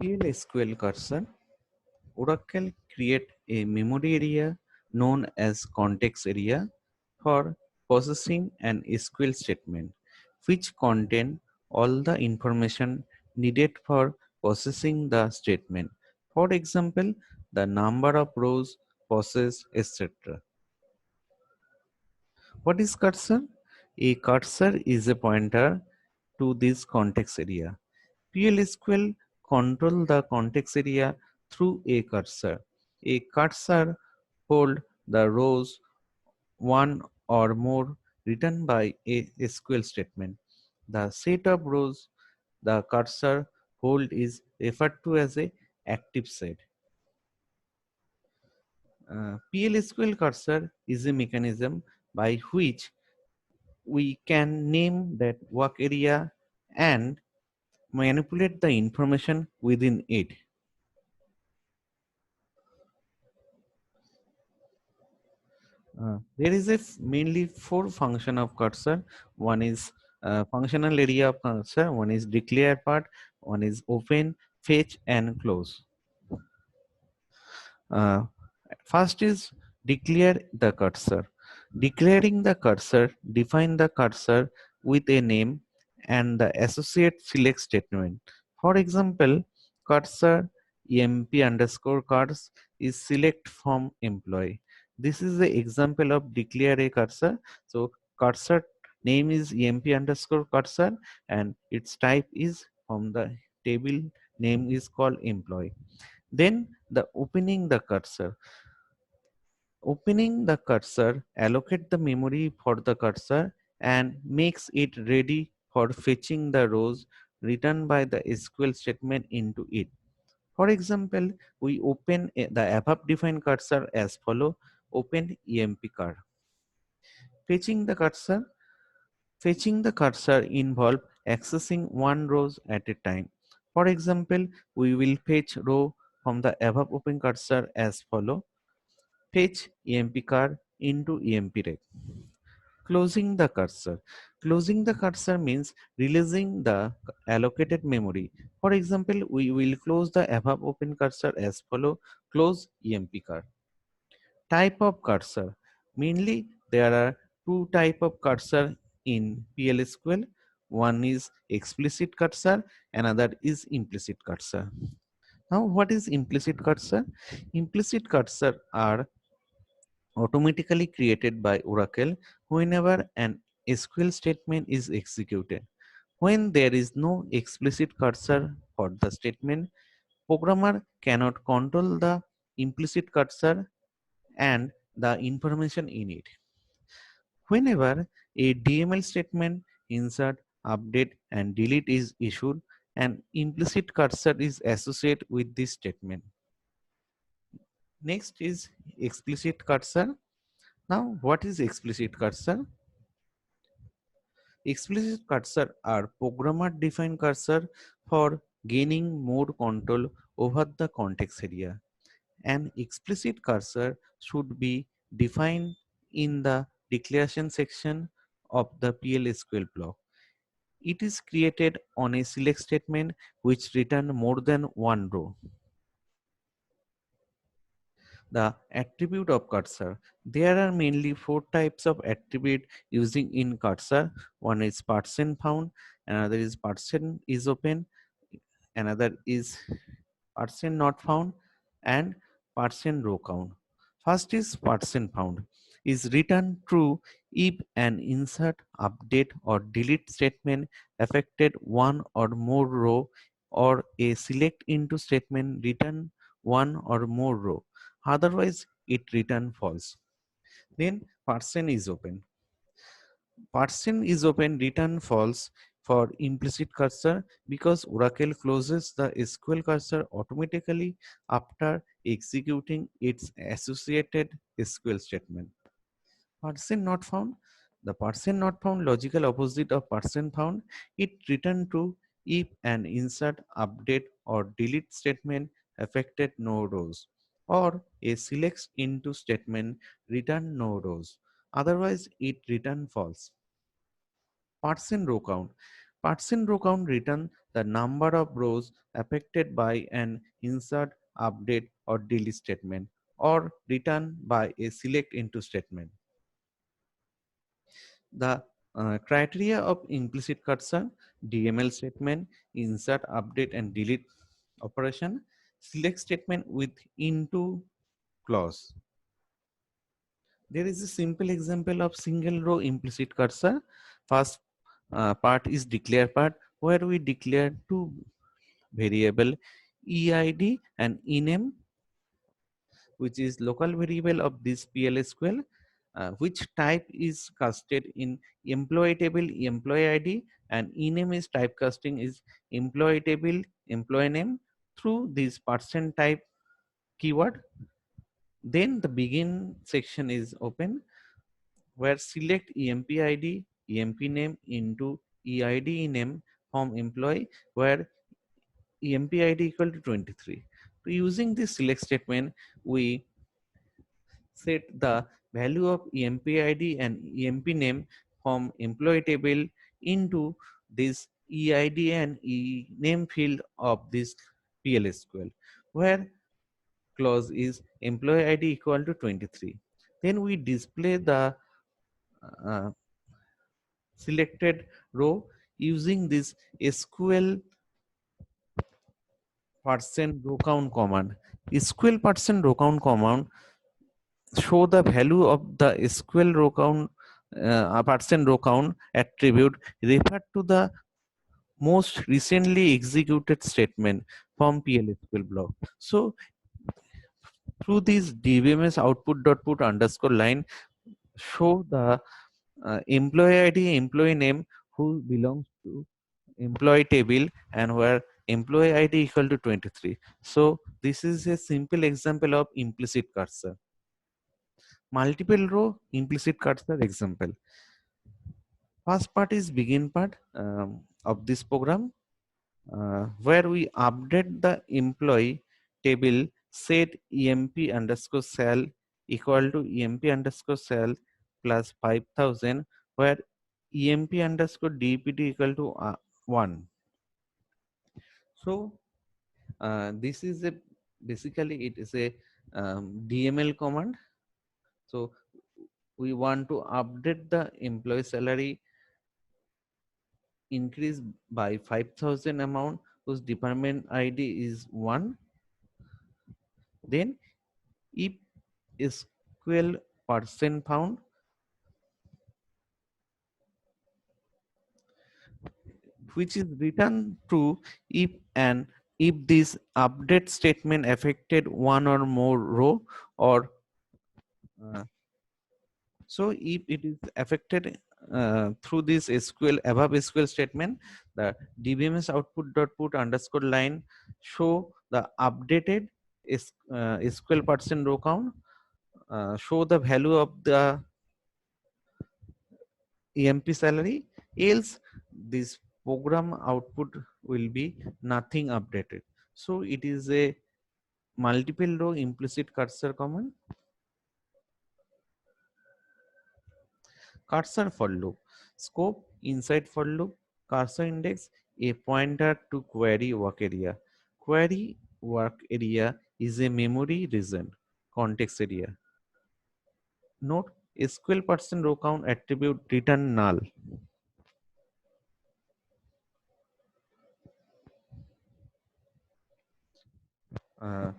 PLSQL cursor. Oracle create a memory area known as context area for processing an SQL statement, which contain all the information needed for processing the statement. For example, the number of rows, process, etc. What is cursor? A cursor is a pointer to this context area. PLSQL control the context area through a cursor. A cursor hold the rows one or more written by a SQL statement. The set of rows the cursor hold is referred to as a active set. PLSQL cursor is a mechanism by which we can name that work area and manipulate the information within it. There is mainly four function of cursor. One is functional area of cursor, one is declare part, one is open, fetch and close. Uh, First is declare the cursor. Declaring the cursor, define the cursor with a name and the associate select statement. For example, cursor emp underscore cars is select from employee. This is the example of declare a cursor. So cursor name is emp underscore cursor and its type is from the table name is called employee. Then the opening the cursor. Opening the cursor allocate the memory for the cursor and makes it ready for fetching the rows written by the SQL statement into it. For example, we open the above defined cursor as follow: open emp car. Fetching the cursor. Fetching the cursor involve accessing one rows at a time. For example, we will fetch row from the above open cursor as follow: fetch emp car into emp rec. Closing the cursor. Closing the cursor means releasing the allocated memory. For example, we will close the above open cursor as follow: close emp car. Type of cursor. Mainly there are two type of cursor in PLSQL. One is explicit cursor, another is implicit cursor. Now what is implicit cursor? Implicit cursor are automatically created by Oracle whenever an SQL statement is executed. When there is no explicit cursor for the statement, programmer cannot control the implicit cursor and the information in it. Whenever a DML statement insert, update and delete is issued, an implicit cursor is associated with this statement. Next is explicit cursor. Now what is explicit cursor? Explicit cursor are programmer defined cursor for gaining more control over the context area. An explicit cursor should be defined in the declaration section of the PLSQL block. It is created on a select statement which return more than one row. The attribute of cursor. There are mainly four types of attribute using in cursor. One is %found, another is %is open, another is %not found, and %row count. First is %found is written true if an insert, update or delete statement affected one or more row or a select into statement return one or more row. Otherwise, it return false. Then % is open. %is open return false for implicit cursor because Oracle closes the SQL cursor automatically after executing its associated SQL statement. %not found. The %not found logical opposite of %found. It return true if an insert, update or delete statement affected no rows or a select into statement return no rows. Otherwise, it return false. Row count. Percent row count return the number of rows affected by an insert, update, or delete statement, or return by a select into statement. The criteria of implicit cursor, DML statement, insert, update, and delete operation, select statement with into clause. There is a simple example of single row implicit cursor. First part is declare part, where we declare two variable EID and ename, which is local variable of this PLSQL, which type is casted in employee table employee ID, and ename is typecasting is employee table employee name through this percent type keyword. Then the begin section is open, where select EMP ID, EMP name into EID name from employee, where EMP ID equal to 23. So using this select statement, we set the value of EMP ID and EMP name from employee table into this EID and E name field of this PLSQL, where clause is employee ID equal to 23. Then we display the uh, selected row using this SQL percent row count command. SQL percent row count command show the value of the SQL row count percent row count attribute referred to the most recently executed statement from PLSQL block. So through this DBMS output dot put underscore line show the employee ID, employee name who belongs to employee table, and where employee ID equal to 23. So this is a simple example of implicit cursor. Multiple row implicit cursor example. First part is begin part of this program, where we update the employee table set emp underscore cell equal to emp underscore cell plus 5000, where emp underscore dpt equal to 1. So this is a basically it is a DML command. So we want to update the employee salary increase by 5000 amount whose department ID is 1. Then if SQL percent found, which is returned true if this update statement affected one or more row, or so if it is affected through this SQL above SQL statement, the DBMS output dot put underscore line show the updated SQL percent row count, show the value of the EMP salary, else this program output will be nothing updated. So it is a multiple row implicit cursor command. Cursor for loop. Scope inside for loop. Cursor index a pointer to query work area. Query work area is a memory region, context area. Note SQL percent row count attribute return null. Uh,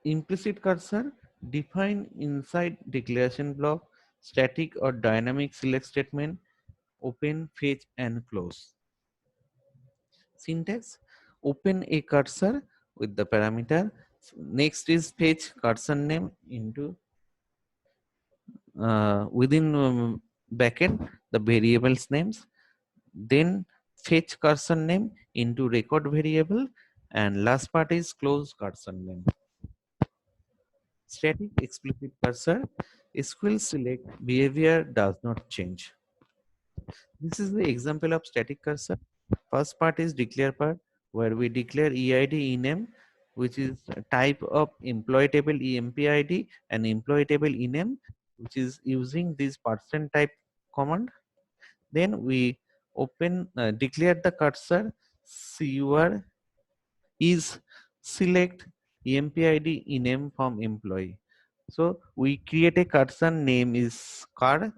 Implicit cursor define inside declaration block, static or dynamic select statement, open, fetch, and close. Syntax: open a cursor with the parameter. Next is fetch cursor name into within bracket the variables names. Then fetch cursor name into record variable, and last part is close cursor name. Static explicit cursor, SQL select behavior does not change. This is the example of static cursor. First part is declare part, where we declare EID ename, which is a type of employee table EMP ID, and employee table ename, which is using this percent type command. Then we declare the cursor cur is select empid ename from employee. So we create a cursor name is car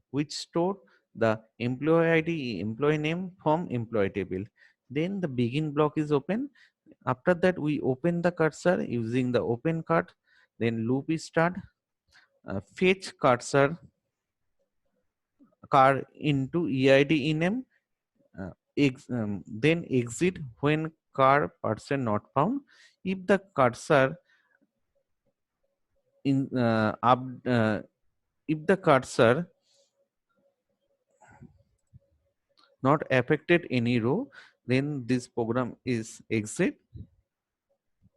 which store the employee id employee name from employee table. Then the begin block is open. After that we open the cursor using the open cart. Then loop is start. Fetch cursor car into eid ename. Then exit when car person not found. If the cursor in up if the cursor not affected any row, then this program is exit.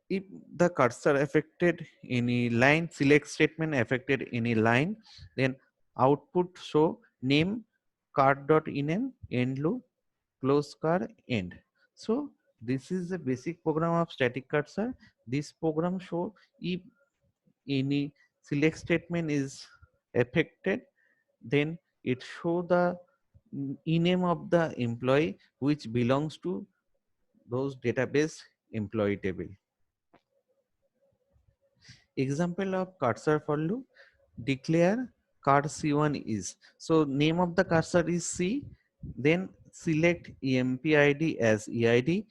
If the cursor affected any line, select statement affected any line, then output show name card.ename end loop close car end. So this is the basic program of static cursor. This program show if any select statement is affected, then it show the ename of the employee which belongs to those database employee table. Example of cursor for loop: declare car c1 is, so name of the cursor is c, then select empid as eid,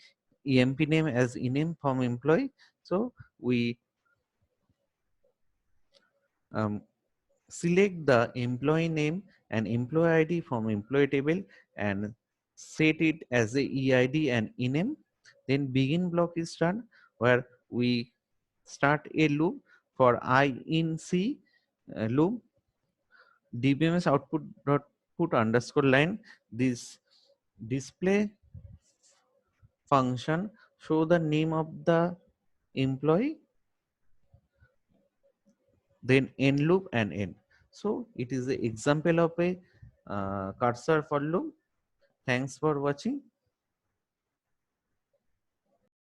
emp name as ename from employee. So we um, select the employee name and employee id from employee table and set it as a eid and ename. Then begin block is done, where we start a loop for I in C loop dbms output dot put underscore line. This display function show the name of the employee, then end loop and end. So it is the example of a cursor for loop. Thanks for watching.